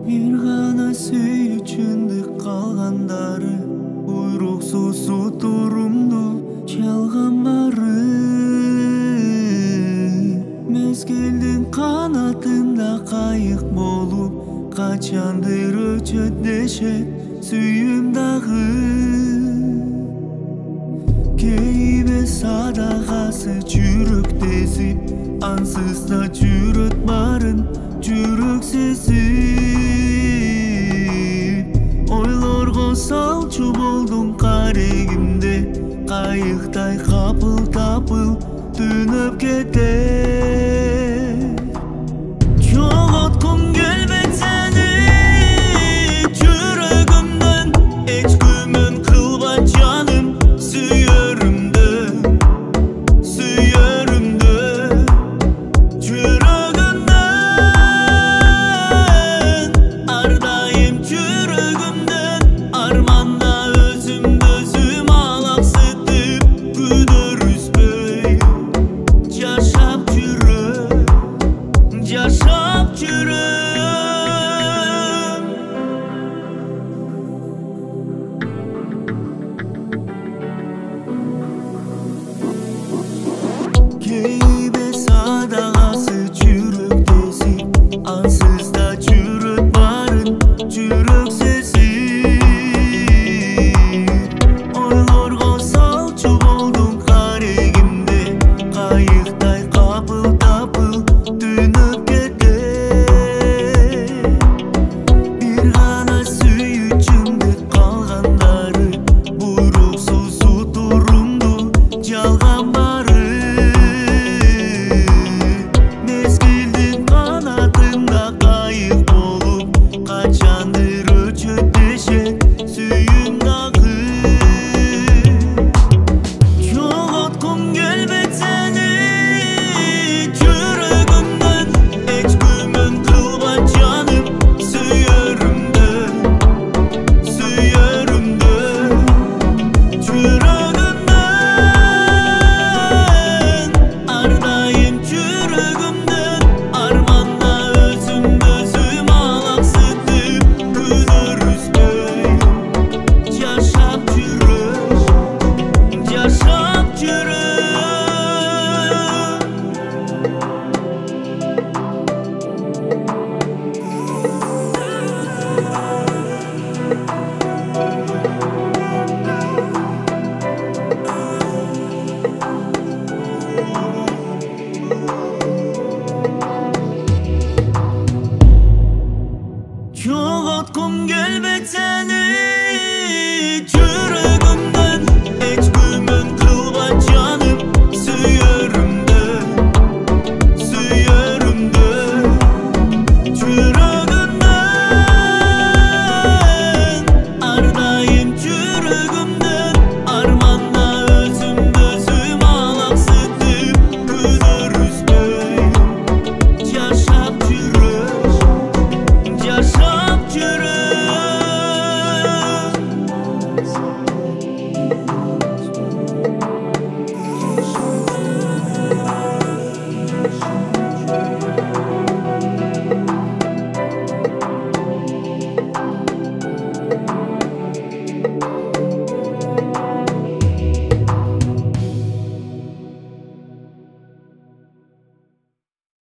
Bir gana sүйүүчүндүк калгандары буйруксуз турумду чалган бары мезгилдин канатында кайык болуп качандыр өчөт дешет сүйүүм дагы кейбе садагасы жүрөк тесип ансыз да жүрөт барын жүрөк сезип ойлорго салчу болдум карегимде кайыктай капыл-тапыл түнөп кетет жоготкум келбейт сени жүрөгүмдөн эч күмөн кылба жаным сүйөрүмдү жүрөгүмдөн ар дайым жүрөгүмдөн арманда өзүмдү өзүм алаксытып күдөрүзбөй жашап жүрөм кейбе садагасы жүрөк тесип ансыз да жүрөт барын жүрөк сезип ойлорго салчу болдум карегимде кайыктай капыл-тапыл түнөп кетет бир гана сүйүүчүмдүк калгандары буйруксуз турумду жалган бары мезгилдин канатында кайык болуп качандыр өчөт дешет сүйүүм дагы жоготкум келбейт сени жүрөгүмдөн эч күмөн кылба жаным сүйөрүмдү жүрөгүмдөн ар дайым жүрөгүмдөн арманда өзүмдү өзүм алаксытып күдөрүзбөй жашап жүрөм жоготкум келбейт сени